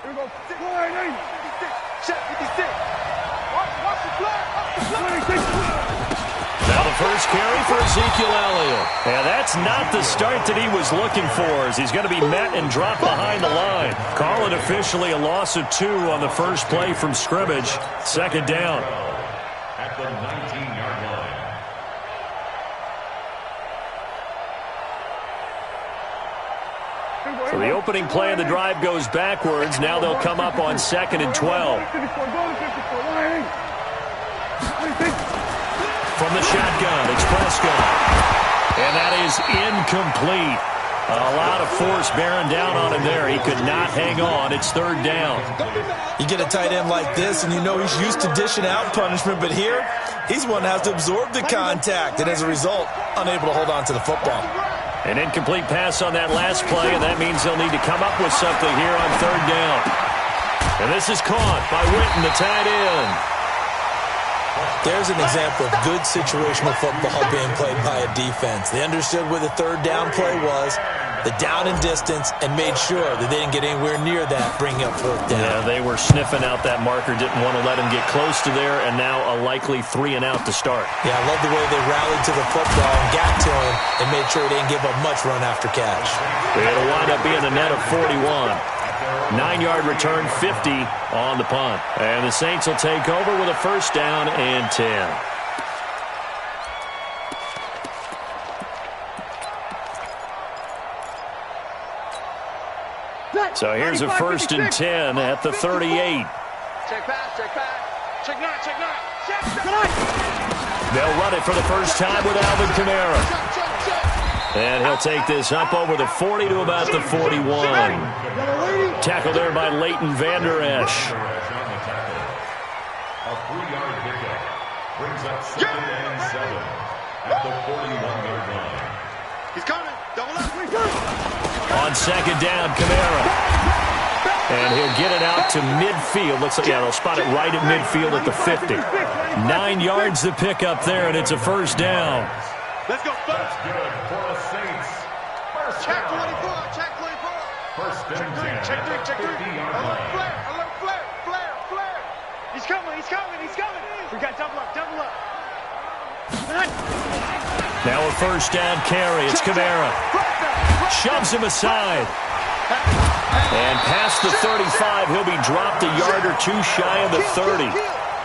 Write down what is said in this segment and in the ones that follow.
Here we go. Check 56. Watch the flag. Now the first carry for Ezekiel Elliott. Yeah, that's not the start that he was looking for, as he's going to be met and dropped behind the line. Call it officially a loss of 2 on the first play from scrimmage. Second down. At the 19-yard line. So the opening play of the drive goes backwards. Now they'll come up on 2nd and 12. From the shotgun, it's Prescott. And that is incomplete. A lot of force bearing down on him there. He could not hang on. It's 3rd down. You get a tight end like this, and you know he's used to dishing out punishment, but here, he's one that has to absorb the contact, and as a result, unable to hold on to the football. An incomplete pass on that last play, and that means they'll need to come up with something here on 3rd down. And this is caught by Witten, the tight end. There's an example of good situational football being played by a defense. They understood where the 3rd down play was, the down and distance, and made sure that they didn't get anywhere near that, bringing up 4th down. Yeah, they were sniffing out that marker, didn't want to let him get close to there, and now a likely 3 and out to start. Yeah, I love the way they rallied to the football and got to him and made sure they didn't give up much run after catch. It'll wind up being a net of 41. 9-yard return, 50 on the punt. And the Saints will take over with a 1st down and 10. So here's a 1st and 10 at the 38. Check pass, check pass. Check 9, check 9. Check 9. They'll run it for the first time with Alvin Kamara. And he'll take this up over the 40 to about the 41. Tackle there by Leighton Vander Esch. A 3-yard pickup brings up 2nd and 7 at the 41-yard line. He's coming. Double up. On 2nd down, Kamara. And he'll get it out to midfield. Looks like, yeah, they'll spot it right at midfield at the 50. 9 yards to pick up there, and it's a 1st down. Let's go. That's good for the Saints. First Check down. 24. Check 24. 1st and 10 Check 3. Check 3. 50-yard Alert line. flare. Alert flare. Flare. Flare. He's coming. He's coming. He's coming. We got double up. Double up. Now a 1st down carry. It's Kamara. Shoves him aside. And past the 35, he'll be dropped a yard or 2 shy of the 30.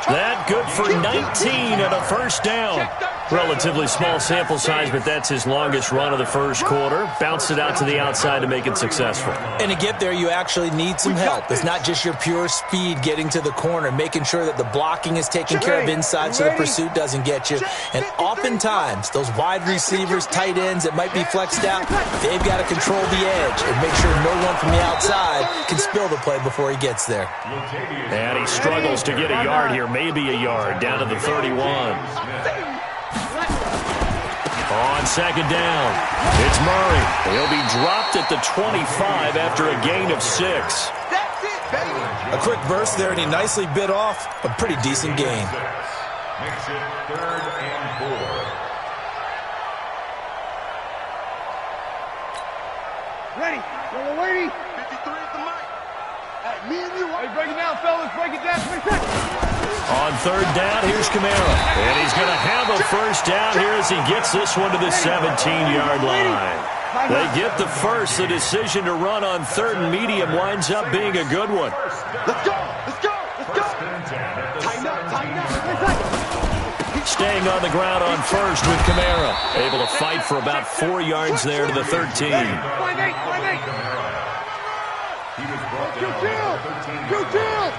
That good for 19 and a 1st down. Relatively small sample size, but that's his longest run of the first quarter. Bounced it out to the outside to make it successful. And to get there, you actually need some help. It's not just your pure speed getting to the corner, making sure that the blocking is taken care of inside so the pursuit doesn't get you. And oftentimes, those wide receivers, tight ends that might be flexed out, they've got to control the edge and make sure no one from the outside can spill the play before he gets there. And he struggles to get a yard here, maybe a yard, down to the 31. On 2nd down, it's Murray. He'll be dropped at the 25 after a gain of 6. That's it, baby. A quick burst there, and he nicely bit off a pretty decent gain. Makes it 3rd and 4. Ready. We're waiting. 53 at the mic. Hey, me and you. Hey, break it down, fellas. Break it down. 20 seconds. On 3rd down, here's Kamara. And he's going to have a 1st down here as he gets this one to the 17-yard line. They get the first. The decision to run on 3rd and medium winds up being a good one. Let's go. Let's go. Let's go. Tighten up. Tighten up. Staying on the ground on 1st with Kamara. Able to fight for about 4 yards there to the 13. 5-8. 5-8. He was brought down at the 13-yard line.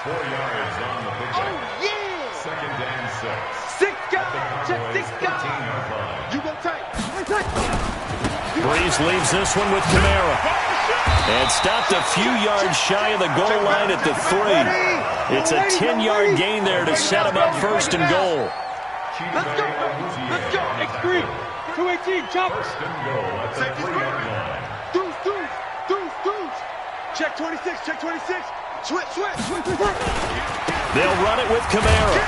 4 yards on the pickup. Oh, yeah. 2nd and 6. 6 guys. Check 6 guys. 13-yard line. You go tight. Breeze leaves this one with Kamara. And stopped a few yards shy of the goal line at the 3. It's a 10-yard gain there to set him up 1st and goal. Let's go. Let's go. X3. 218. Choppers. 1st and goal at the 3-yard line. Deuce. Check 26. Check 26. Switch. They'll run it with Kamara.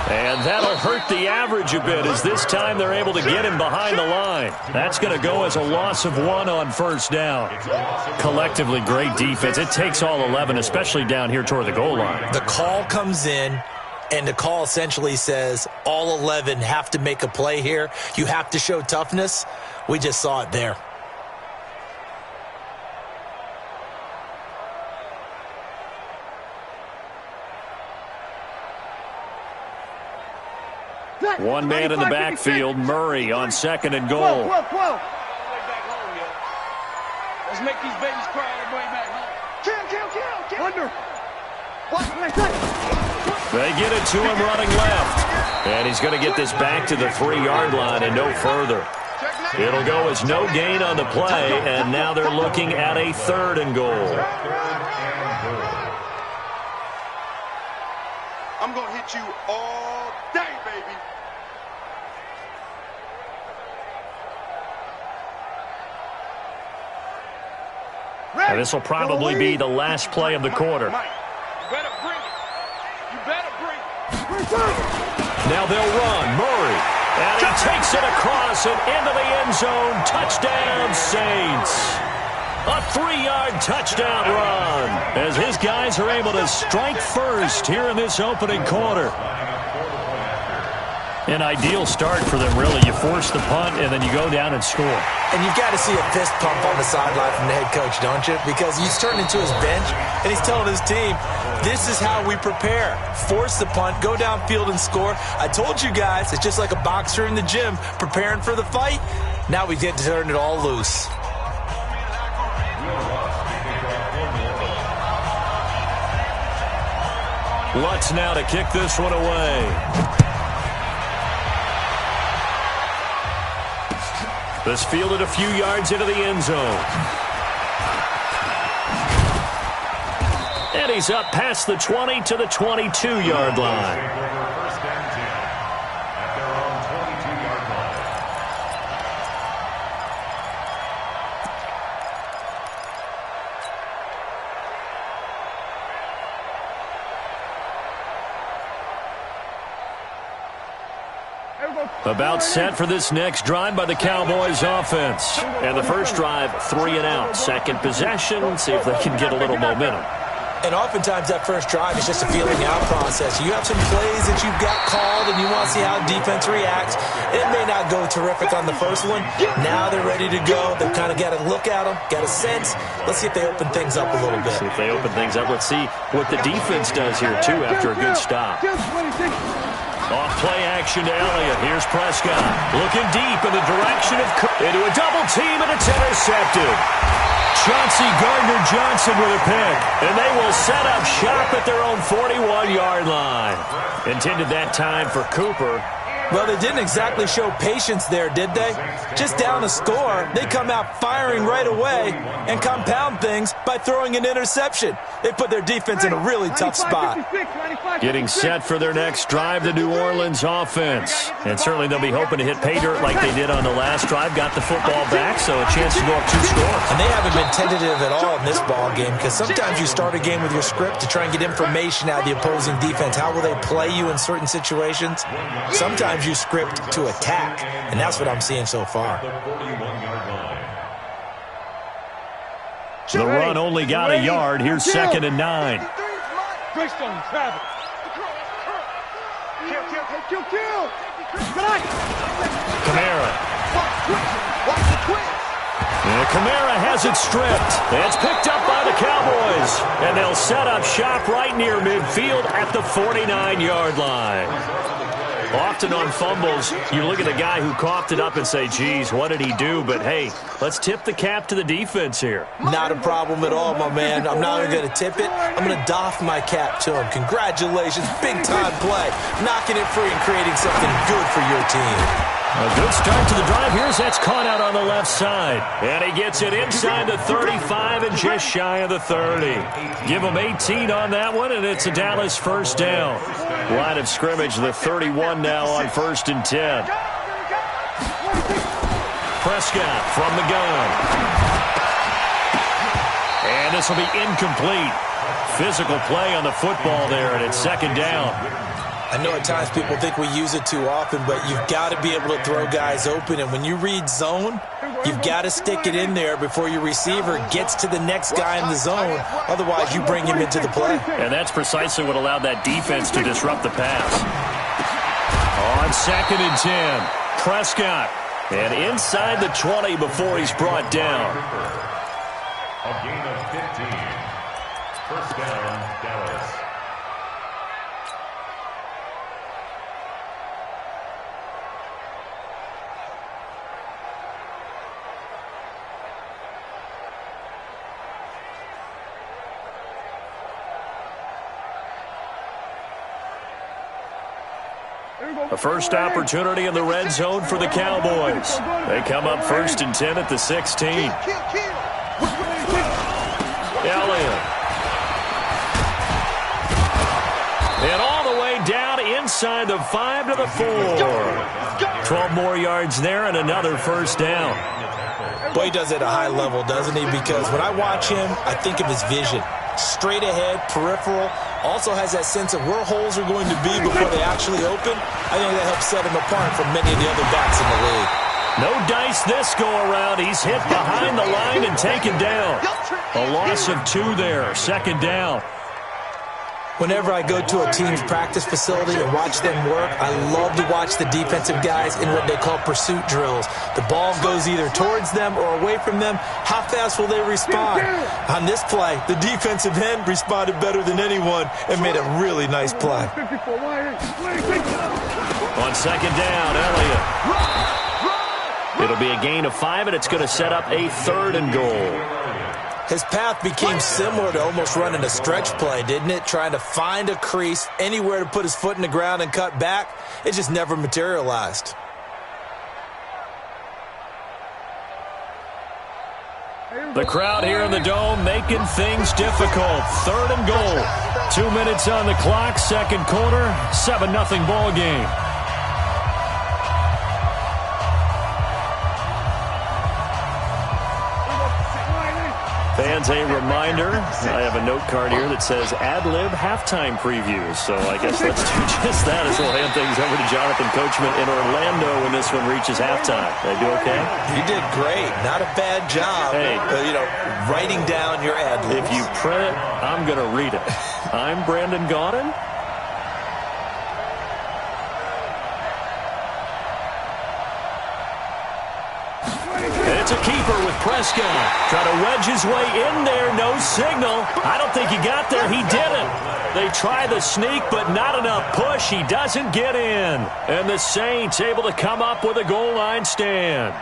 And that'll hurt the average a bit as this time they're able to get him behind the line. That's going to go as a loss of 1 on first down. Collectively, great defense. It takes all 11, especially down here toward the goal line. The call comes in, and the call essentially says all 11 have to make a play here. You have to show toughness. We just saw it there. One man in the backfield, Murray on second and goal. Let's make these babies cry on their way back home. Kill. Under. They get it to him running left. And he's going to get this back to the 3-yard line and no further. It'll go as no gain on the play, and now they're looking at a 3rd and goal. I'm going to hit you all day, baby. And this will probably be the last play of the quarter. You better bring it. You better bring it. Now they'll run. Murray. And he takes it across and into the end zone. Touchdown, Saints. A 3-yard touchdown run as his guys are able to strike first here in this opening quarter. An ideal start for them, really. You force the punt, and then you go down and score. And you've got to see a fist pump on the sideline from the head coach, don't you? Because he's turned into his bench, and he's telling his team, this is how we prepare. Force the punt, go downfield and score. I told you guys, it's just like a boxer in the gym preparing for the fight. Now we get to turn it all loose. Lutz now to kick this one away. This fielded a few yards into the end zone. And he's up past the 20 to the 22-yard line. About set for this next drive by the Cowboys offense. And the first drive, 3 and out. Second possession, see if they can get a little momentum. And oftentimes that first drive is just a feeling out process. You have some plays that you've got called and you want to see how defense reacts. It may not go terrific on the first one. Now they're ready to go. They've kind of got to look at them, got a sense. Let's see if they open things up a little bit. See if they open things up. Let's see what the defense does here, too, after a good stop. Off play action to Elliott. Here's Prescott. Looking deep in the direction of into a double team, and it's intercepted. Chauncey Gardner-Johnson with a pick. And they will set up shop at their own 41-yard line. Intended that time for Cooper. Well, they didn't exactly show patience there, did they? Just down a score, they come out firing right away and compound things by throwing an interception. They put their defense in a really tough spot. Getting set for their next drive, the New Orleans offense. And certainly they'll be hoping to hit pay dirt like they did on the last drive. Got the football back, so a chance to go up 2 scores. And they haven't been tentative at all in this ball game because sometimes you start a game with your script to try and get information out of the opposing defense. How will they play you in certain situations? Sometimes you script to attack, and that's what I'm seeing so far. The run only got a yard. Here's 2nd and 9. Kamara. And Kamara has it stripped. It's picked up by the Cowboys. And they'll set up shop right near midfield at the 49-yard line. Often on fumbles, you look at the guy who coughed it up and say, geez, what did he do? But, hey, let's tip the cap to the defense here. Not a problem at all, my man. I'm not even going to tip it. I'm going to doff my cap to him. Congratulations. Big-time play. Knocking it free and creating something good for your team. A good start to the drive. Here's that's caught out on the left side. And he gets it inside the 35 and just shy of the 30. Give him 18 on that one, and it's a Dallas first down. Line of scrimmage, the 31 now on 1st and 10. Prescott from the gun. And this will be incomplete. Physical play on the football there, and it's 2nd down. I know at times people think we use it too often, but you've got to be able to throw guys open. And when you read zone, you've got to stick it in there before your receiver gets to the next guy in the zone. Otherwise, you bring him into the play. And that's precisely what allowed that defense to disrupt the pass. On 2nd and 10, Prescott. And inside the 20 before he's brought down. A gain of 15. First down, Dallas. A first opportunity in the red zone for the Cowboys. They come up 1st and 10 at the 16. Elliott. And all the way down inside the 5 to the 4. 12 more yards there and another first down. Boy, he does it at a high level, doesn't he? Because when I watch him, I think of his vision. Straight ahead, peripheral. Also has that sense of where holes are going to be before they actually open. I think that helps set him apart from many of the other backs in the league. No dice this go-around. He's hit behind the line and taken down. A loss of 2 there. 2nd down. Whenever I go to a team's practice facility and watch them work, I love to watch the defensive guys in what they call pursuit drills. The ball goes either towards them or away from them. How fast will they respond? On this play, the defensive end responded better than anyone and made a really nice play. On 2nd down, Elliott. It'll be a gain of 5, and it's going to set up a 3rd and goal. His path became similar to almost running a stretch play, didn't it? Trying to find a crease, anywhere to put his foot in the ground and cut back. It just never materialized. The crowd here in the Dome making things difficult. 3rd and goal. 2 minutes on the clock, 2nd quarter, 7-0 ball game. Fans, a reminder, I have a note card here that says ad-lib halftime previews. So I guess let's do just that as we'll hand things over to Jonathan Coachman in Orlando when this one reaches halftime. Did I do okay? You did great. Not a bad job. Hey, writing down your ad-libs. If you print it, I'm going to read it. I'm Brandon Gaudin. It's a keeper with Prescott. Trying to wedge his way in there. No signal. I don't think he got there. He didn't. They try the sneak, but not enough push. He doesn't get in. And the Saints able to come up with a goal line stand.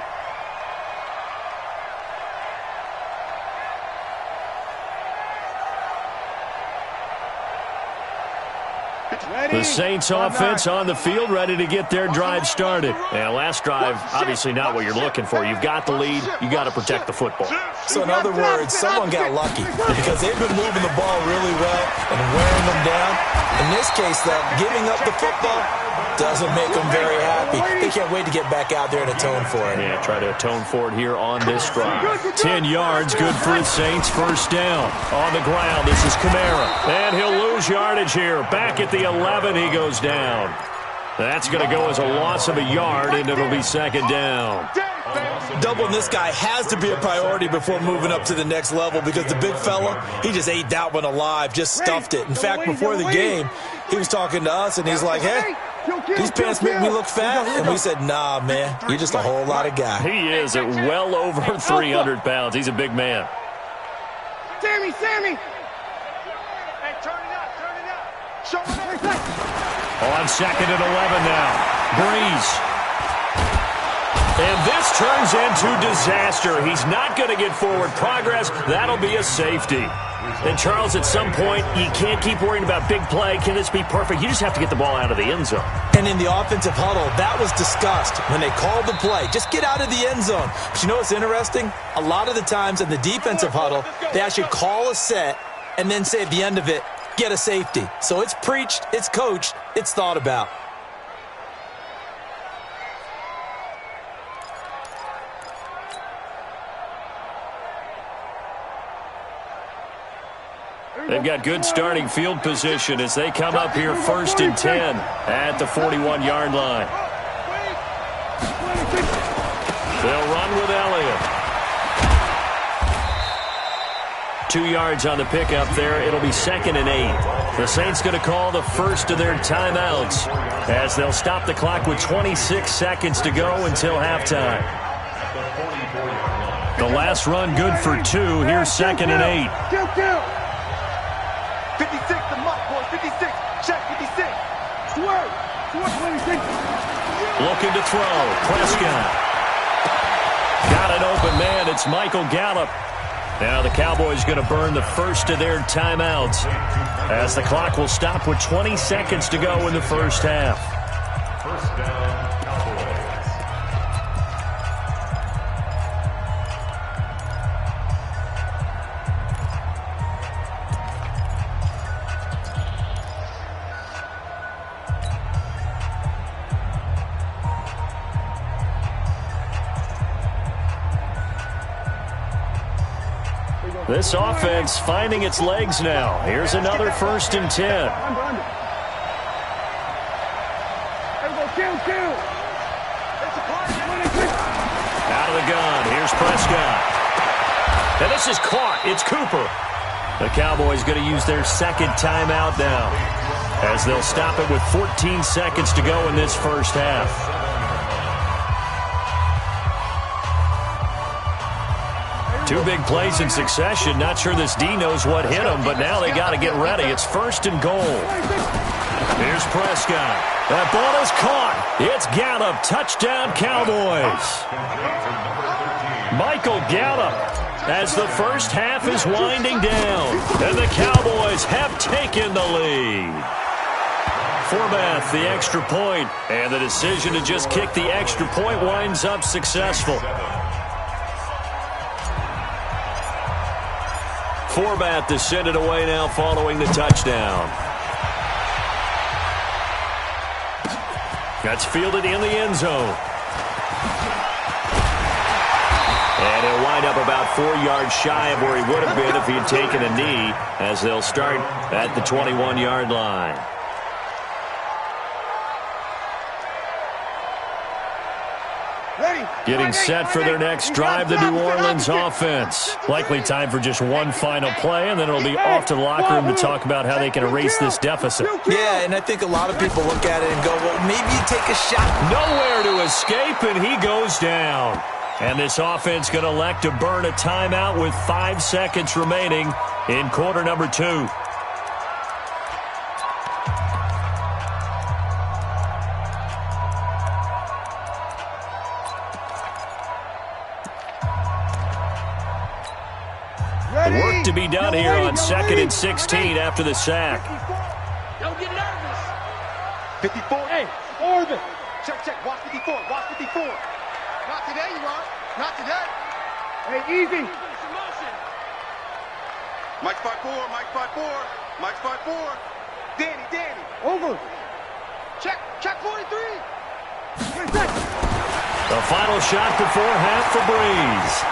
The Saints offense on the field, ready to get their drive started. And last drive, obviously not what you're looking for. You've got the lead. You got to protect the football. So in other words, someone got lucky because they've been moving the ball really well and wearing them down. In this case, though, giving up the football doesn't make them very happy. They can't wait to get back out there and atone for it. Yeah, try to atone for it here on this drive. 10 yards, good for the Saints. First down. On the ground, this is Kamara. And he'll lose yardage here. Back at the 11, he goes down. That's going to go as a loss of a yard, and it'll be 2nd down. Doubling this guy has to be a priority before moving up to the next level because the big fella, he just ate that one alive, just stuffed it. In fact, before the game, he was talking to us, and he's like, hey, these pants make me look fat. And we said, nah, man, you're just a whole lot of guy. He is at well over 300 pounds. He's a big man. Sammy! Hey, turn it up. Show me that. On 2nd and 11 now. Breeze. And this turns into disaster. He's not going to get forward progress. That'll be a safety. And, Charles, at some point, you can't keep worrying about big play. Can this be perfect? You just have to get the ball out of the end zone. And in the offensive huddle, that was discussed when they called the play. Just get out of the end zone. But you know what's interesting? A lot of the times in the defensive huddle, they actually call a set and then say at the end of it, get a safety. So it's preached, it's coached, it's thought about. They've got good starting field position as they come up here 1st and 10 at the 41-yard line. They'll run with Elliott. 2 yards on the pickup there. It'll be 2nd and 8. The Saints going to call the first of their timeouts as they'll stop the clock with 26 seconds to go until halftime. The last run good for 2. Here's 2nd and 8. 56, the muck, boys. 56. Check 56. Swerve. 26. Looking to throw. Prescott. Got an open man. It's Michael Gallup. Now the Cowboys going to burn the first of their timeouts as the clock will stop with 20 seconds to go in the first half. First down, Cowboys. This offense finding its legs now. Here's another 1st and 10. Out of the gun. Here's Prescott. And this is caught. It's Cooper. The Cowboys going to use their 2nd timeout now as they'll stop it with 14 seconds to go in this first half. Two big plays in succession. Not sure this D knows what hit him, but now they got to get ready. It's 1st and goal. Here's Prescott. That ball is caught. It's Gallup. Touchdown, Cowboys. Michael Gallup as the first half is winding down. And the Cowboys have taken the lead. Forbath, the extra point. And the decision to just kick the extra point winds up successful. Forbath to send it away now following the touchdown. That's fielded in the end zone. And he'll wind up about 4 yards shy of where he would have been if he had taken a knee as they'll start at the 21-yard line. Getting set for their next drive, the New Orleans offense. Likely time for just one final play, and then it'll be off to the locker room to talk about how they can erase this deficit. Yeah, and I think a lot of people look at it and go, well, maybe you take a shot. Nowhere to escape, and he goes down. And this offense going to elect to burn a timeout with 5 seconds remaining in quarter number 2. Work to be done here on 2nd and 16 after the sack. Don't get nervous. 54. Hey, Orbit. Check. Watch 54. Watch 54. Not today, you are. Not today. Hey, easy. Mike 5-4. Mike 5-4. Mike 5-4. Danny. Over. Check 43. The final shot before half for Breeze.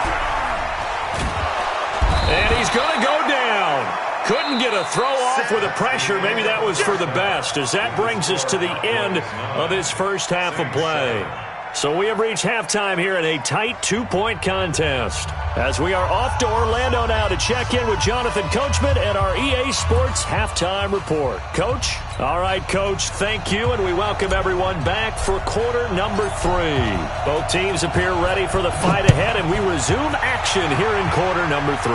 And he's going to go down. Couldn't get a throw off with the pressure. Maybe that was for the best, as that brings us to the end of this first half of play. So we have reached halftime here in a tight 2-point contest. As we are off to Orlando now to check in with Jonathan Coachman and our EA Sports Halftime Report. Coach? All right, Coach, thank you, and we welcome everyone back for quarter number 3. Both teams appear ready for the fight ahead, and we resume action here in quarter number 3.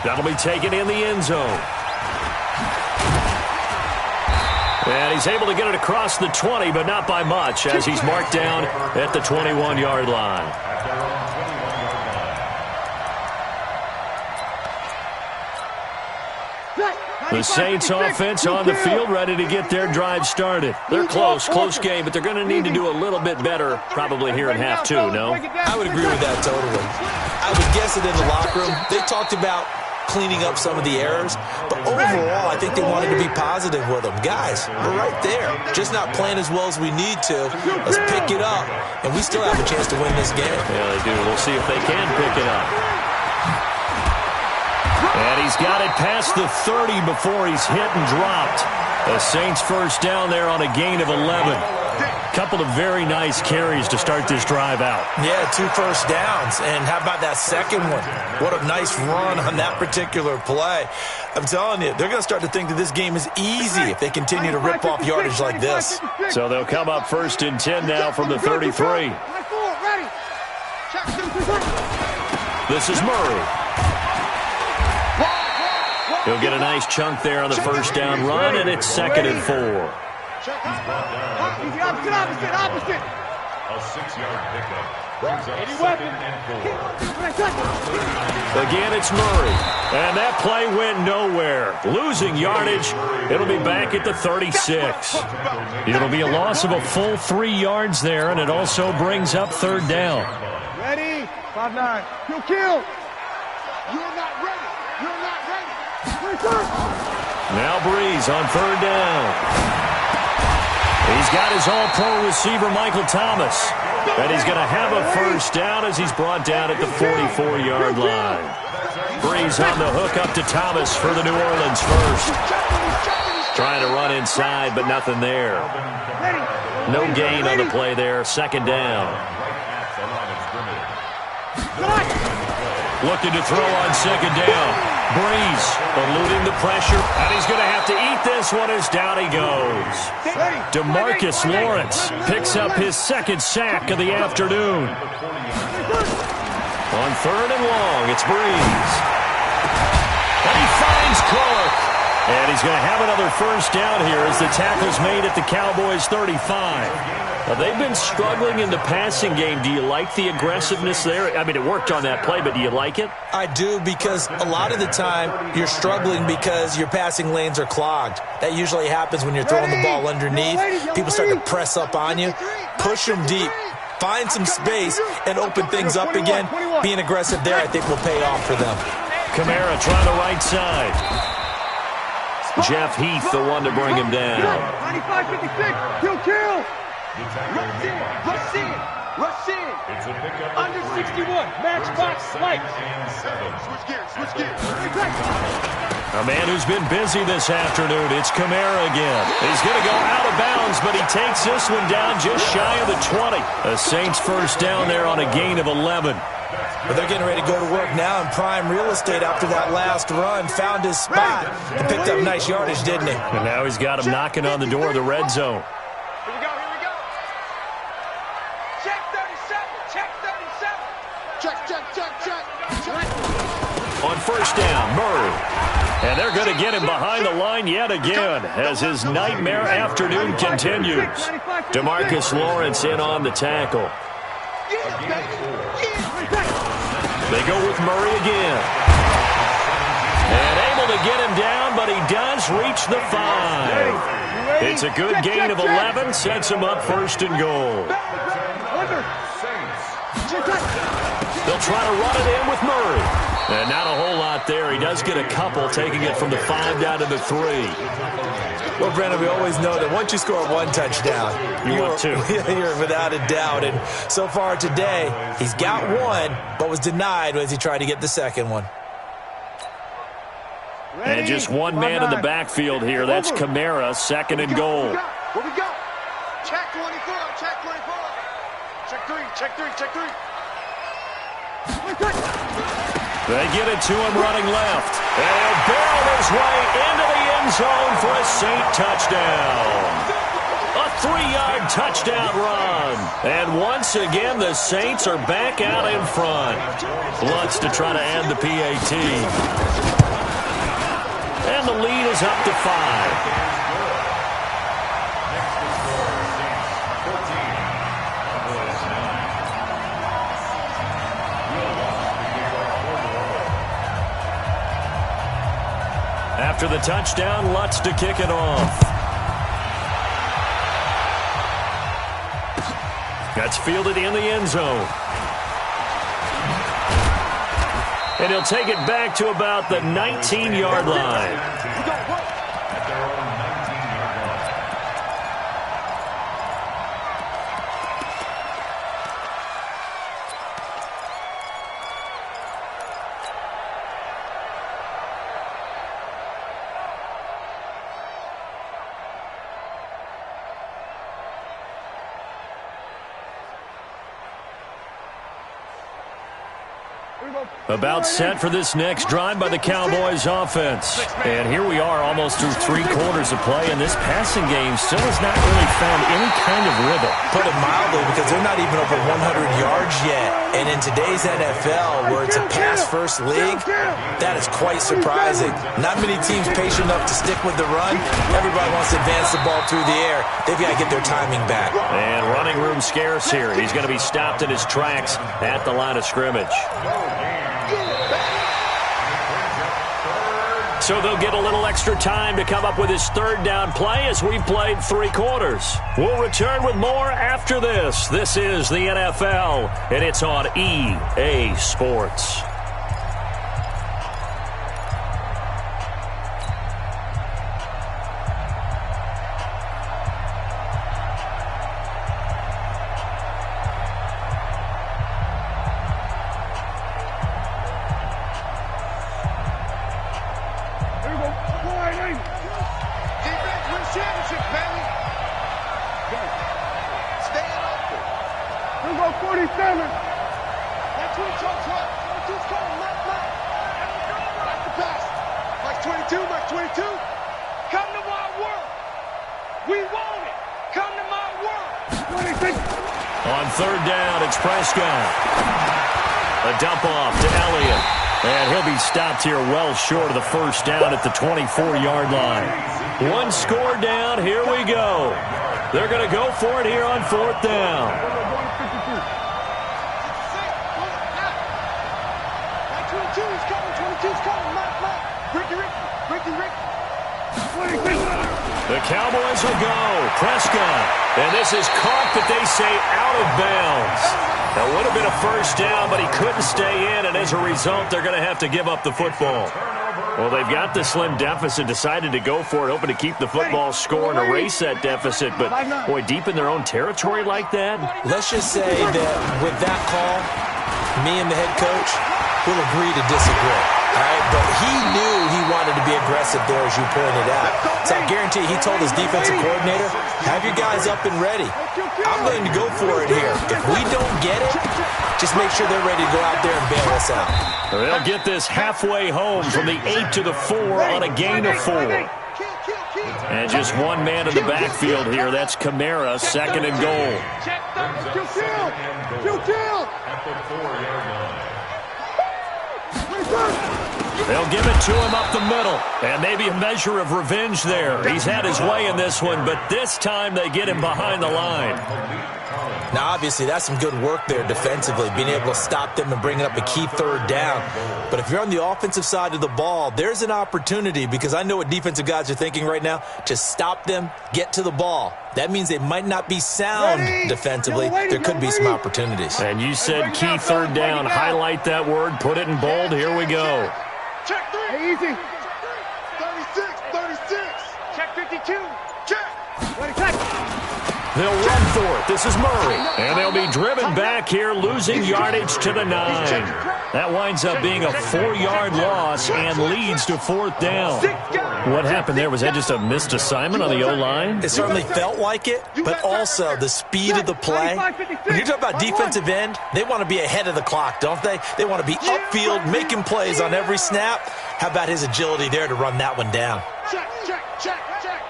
That'll be taken in the end zone. And he's able to get it across the 20, but not by much, as he's marked down at the 21-yard line. The Saints offense on the field, ready to get their drive started. They're close game, but they're going to need to do a little bit better probably here in half 2, no? I would agree with that totally. I would guess that in the locker room, they talked about cleaning up some of the errors, but overall, I think they wanted to be positive with them. Guys, we're right there. Just not playing as well as we need to. Let's pick it up, and we still have a chance to win this game. Yeah, they do. We'll see if they can pick it up. And He's got it past the 30 before he's hit and dropped. The Saints first down there on a gain of 11. Couple of very nice carries to start this drive out. Yeah, 2 first downs. And how about that second one? What a nice run on that particular play. I'm telling you, they're going to start to think that this game is easy if they continue to rip off yardage like this. So they'll come up first and 10 now from the 33. This is Murray. He'll get a nice chunk there on the first down run, and it's 2nd and 4. Opposite. A 6-yard pickup. Brings up 2nd and 4. Again, it's Murray. And that play went nowhere. Losing yardage. It'll be back at the 36. It'll be a loss of a full 3 yards there, and it also brings up 3rd down. Ready? 5-9. You'll kill. You're not ready. You're not ready. Now Breeze on 3rd down. He's got his all-pro receiver, Michael Thomas. And he's going to have a first down as he's brought down at the 44-yard line. Breeze on the hook up to Thomas for the New Orleans first. Trying to run inside, but nothing there. No gain on the play there. 2nd down. Looking to throw on 2nd down. Breeze eluding the pressure, and he's going to have to eat this one as down he goes. DeMarcus Lawrence picks up his 2nd sack of the afternoon. On 3rd and long, it's Breeze. And he finds Clark. And he's going to have another first down here as the tackle's made at the Cowboys' 35. Now, they've been struggling in the passing game. Do you like the aggressiveness there? I mean, it worked on that play, but do you like it? I do, because a lot of the time you're struggling because your passing lanes are clogged. That usually happens when you're throwing the ball underneath. People start to press up on you. Push them deep. Find some space and open things up again. Being aggressive there, I think, will pay off for them. Kamara trying the right side. Jeff Heath, the one to bring him down. 95-56. He'll kill. Rush in. Rush in. Rush in. It's a pickup. Under 61. Matchbox light. Switch gears. Switch gears. A man who's been busy this afternoon. It's Kamara again. He's going to go out of bounds, but he takes this one down just shy of the 20. The Saints first down there on a gain of 11. But they're getting ready to go to work now in prime real estate after that last run. Found his spot and picked up nice yardage, didn't he? And now he's got him knocking on the door of the red zone. Here we go. Here we go. Check 37. Check 37. Check, check, check, check. On first down, Murray. And they're going to get him behind the line yet again as his nightmare afternoon continues. DeMarcus Lawrence in on the tackle. They go with Murray again. And able to get him down, but he does reach the 5. It's a good gain of 11, sets him up 1st and goal. They'll try to run it in with Murray. And not a whole lot there. He does get a couple, taking it from the 5 down to the 3. Well, Brandon, we always know that once you score 1 touchdown, want 2. You're without a doubt. And so far today, he's got 1, but was denied as he tried to get the 2nd one. And just one man in the backfield here. That's Kamara, 2nd and goal. Where we go? Check 24. Check 24. Check 3. Check 3. Check 3. They get it to him running left. And he'll barrel his way into the end zone for a Saint touchdown. A 3-yard touchdown run. And once again, the Saints are back out in front. Lutz to try to add the PAT. And the lead is up to 5. After the touchdown, Lutz to kick it off. That's fielded in the end zone. And he'll take it back to about the 19-yard line. About set for this next drive by the Cowboys offense. And here we are almost through 3 quarters of play, and this passing game still has not really found any kind of rhythm. Put it mildly, because they're not even over 100 yards yet. And in today's NFL, where it's a pass-first league, that is quite surprising. Not many teams patient enough to stick with the run. Everybody wants to advance the ball through the air. They've got to get their timing back. And running room scarce here. He's going to be stopped in his tracks at the line of scrimmage. So they'll get a little extra time to come up with his 3rd down play as we played 3 quarters. We'll return with more after this. This is the NFL, and it's on EA Sports. On 3rd down, it's Prescott. A dump off to Elliott. And he'll be stopped here well short of the 1st down at the 24-yard line. 1 score down, here we go. They're going to go for it here on 4th down. The Cowboys will go. Prescott. And this is caught, but they say out of bounds. That would have been a 1st down, but he couldn't stay in, and as a result, they're going to have to give up the football. Well, they've got the slim deficit, decided to go for it, hoping to keep the football score and erase that deficit. But, boy, deep in their own territory like that? Let's just say that with that call, me and the head coach will agree to disagree. All right, but he knew he wanted to be aggressive there, as you pointed out. So I guarantee he told his defensive coordinator, have your guys up and ready. I'm going to go for it here. If we don't get it, just make sure they're ready to go out there and bail us out. They'll get this halfway home from the 8 to the 4 on a gain of 4. And just one man in the backfield here. That's Kamara, 2nd and goal. At the 4-yard line. They'll give it to him up the middle. And maybe a measure of revenge there. He's had his way in this one, but this time they get him behind the line. Now, obviously, that's some good work there defensively, being able to stop them and bringing up a key 3rd down. But if you're on the offensive side of the ball, there's an opportunity, because I know what defensive guys are thinking right now, to stop them, get to the ball. That means they might not be sound defensively. There could be some opportunities. And you said key 3rd down. Highlight that word. Put it in bold. Here we go. Check 3. Hey, easy. 36, 36. Check 52. Check. Ready, check. They'll run for it. This is Murray. And they'll be driven back here, losing yardage to the 9. That winds up being a 4-yard loss and leads to 4th down. What happened there? Was that just a missed assignment on the O-line? It certainly felt like it, but also the speed of the play. When you're talking about defensive end, they want to be ahead of the clock, don't they? They want to be upfield, making plays on every snap. How about his agility there to run that one down? Check, check, check, check.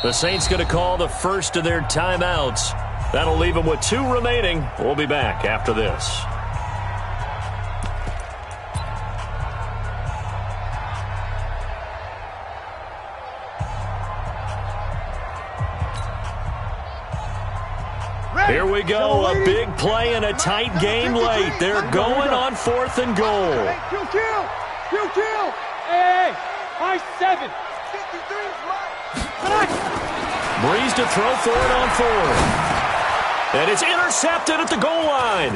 The Saints going to call the first of their timeouts. That'll leave them with 2 remaining. We'll be back after this. Here we go, a big play and a tight game late. They're going on 4th and goal. Kill. Hey, I-7. 53 is mine. Breeze to throw for it on 4th. And it's intercepted at the goal line.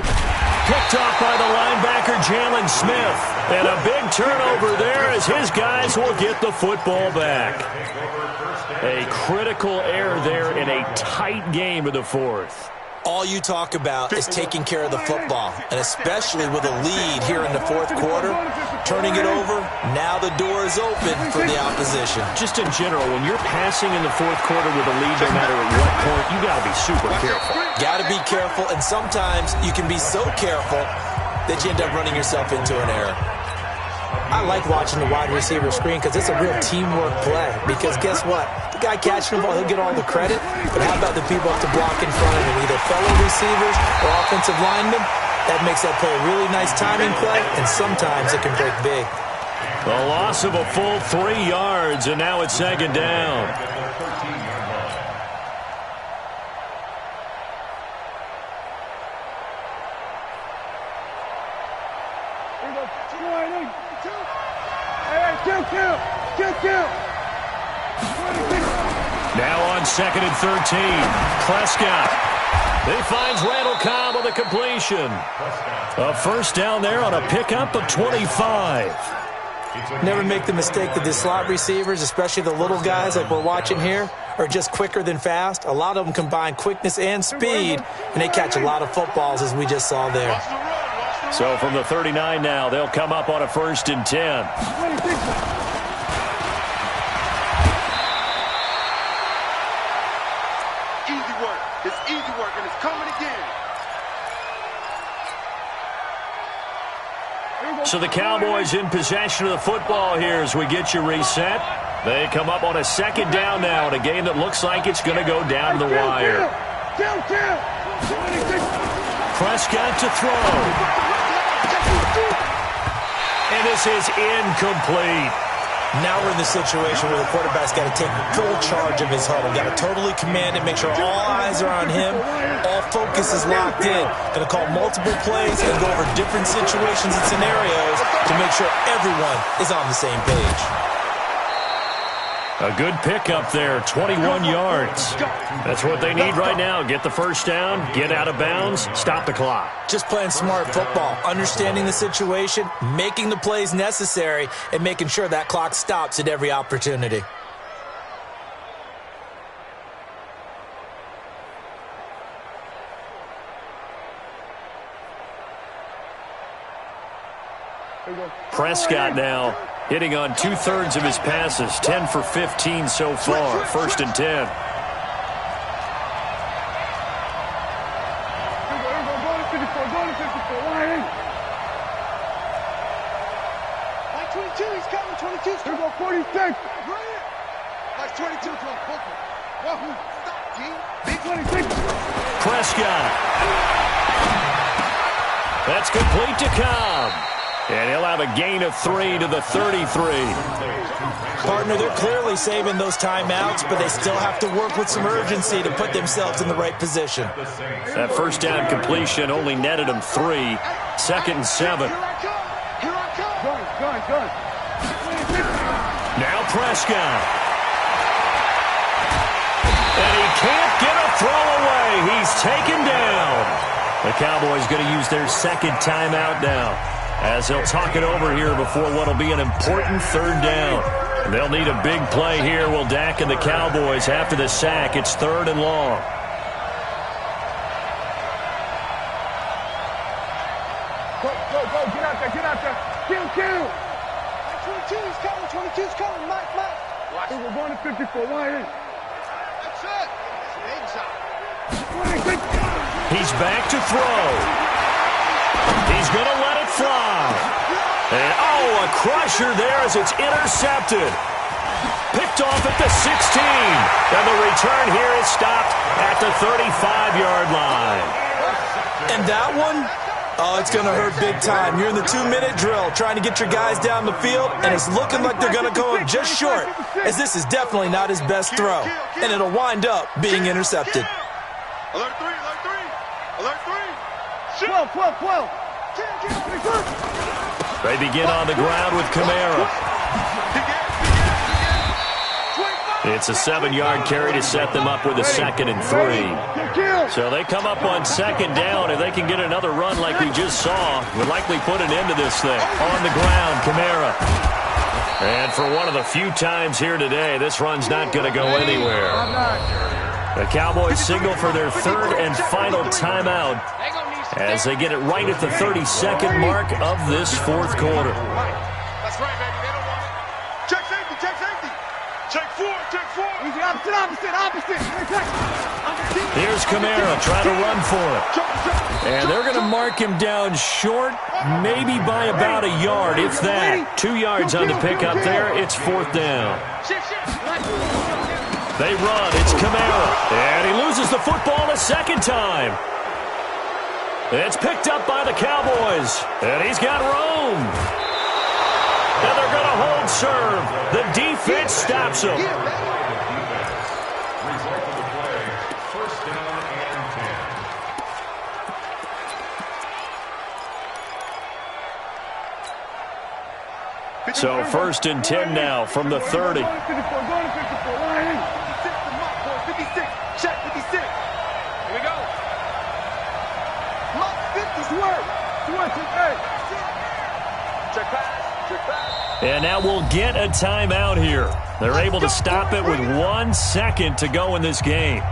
Picked off by the linebacker, Jalen Smith. And a big turnover there as his guys will get the football back. A critical error there in a tight game of the 4th. All you talk about is taking care of the football, and especially with a lead here in the fourth quarter, turning it over, now the door is open for the opposition. Just in general, when you're passing in the fourth quarter with a lead, no matter at what point, you got to be super careful. Got to be careful, and sometimes you can be so careful that you end up running yourself into an error. I like watching the wide receiver screen because it's a real teamwork play. Because guess what? The guy catching the ball, he'll get all the credit. But how about the people up to block in front of him? Either fellow receivers or offensive linemen. That makes that play a really nice timing play, and sometimes it can break big. A loss of a full 3 yards, and now it's second down. Now on second and 13, Prescott. He finds Randall Cobb on the completion. A first down there on a pickup of 25. Never make the mistake that the slot receivers, especially the little guys like we're watching here, are just quicker than fast. A lot of them combine quickness and speed, and they catch a lot of footballs, as we just saw there. So from the 39 now, they'll come up on a first and 10. Easy work. It's easy work, and it's coming again. So the Cowboys in possession of the football here as we get you reset. They come up on a second down now in a game that looks like it's going to go down to the wire. Prescott to throw. And this is incomplete. Now we're in the situation where the quarterback's got to take full charge of his huddle. Got to totally command it, make sure all eyes are on him. All focus is locked in. Going to call multiple plays and go over different situations and scenarios to make sure everyone is on the same page. A good pickup there, 21 yards. That's what they need right now. Get the first down, get out of bounds, stop the clock. Just playing smart football, understanding the situation, making the plays necessary, and making sure that clock stops at every opportunity. Prescott now hitting on 2/3 of his passes, 10 for 15 so far, first and 10. He's coming, 22's coming. 46. Like 22 to him. Stop, G. Big 26. Prescott. That's complete to Cobb. And he'll have a gain of 3 to the 33. Partner, they're clearly saving those timeouts, but they still have to work with some urgency to put themselves in the right position. That first down completion only netted them 3. Second and 7. Now Prescott. And he can't get a throw away. He's taken down. The Cowboys going to use their second timeout now, as they'll talk it over here before what will be an important third down. They'll need a big play here, will Dak and the Cowboys after the sack. It's third and long. Go, get out there. Kill. 22's coming, Mike. Watch. We're going to 54, wide in. That's it. He's back to throw. He's going to let it fly. And, a crusher there as it's intercepted. Picked off at the 16. And the return here is stopped at the 35-yard line. And that one, it's going to hurt big time. You're in the 2-minute drill trying to get your guys down the field, and it's looking like they're going to go up just short, as this is definitely not his best throw. And it'll wind up being intercepted. Alert 3. 12. They begin on the ground with Kamara. It's a 7-yard carry to set them up with a second and 3. So they come up on second down. If they can get another run like we just saw, would likely put an end to this thing. On the ground, Kamara. And for one of the few times here today, this run's not going to go anywhere. The Cowboys signal for their third and final timeout as they get it right at the 32nd mark of this fourth quarter. That's right, baby. They don't want it. Check safety, check safety. Check four, check four. Easy, opposite. Here's Kamara trying to run for it. And they're going to mark him down short, maybe by about a yard, if that. 2 yards on the pickup there. It's fourth down. They run. It's Kamara. And he loses the football a second time. It's picked up by the Cowboys. And he's got room. And they're going to hold serve. The defense stops him. So first and 10 now from the 30. Check 56. Here we go. Lock 50's work. Check pass. And now we'll get a timeout here. They're able to stop it with 1 second to go in this game.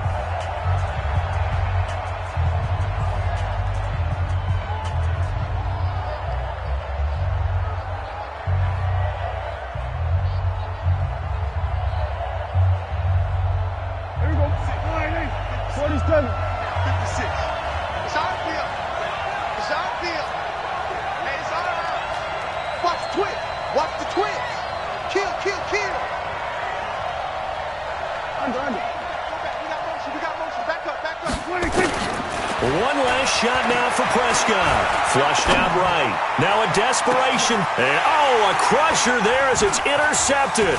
One last shot now for Prescott. Flushed out right. Now a desperation. And, a crusher there as it's intercepted.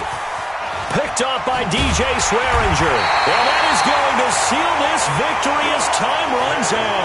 Picked off by DJ Swearinger. And that is going to seal this victory as time runs out.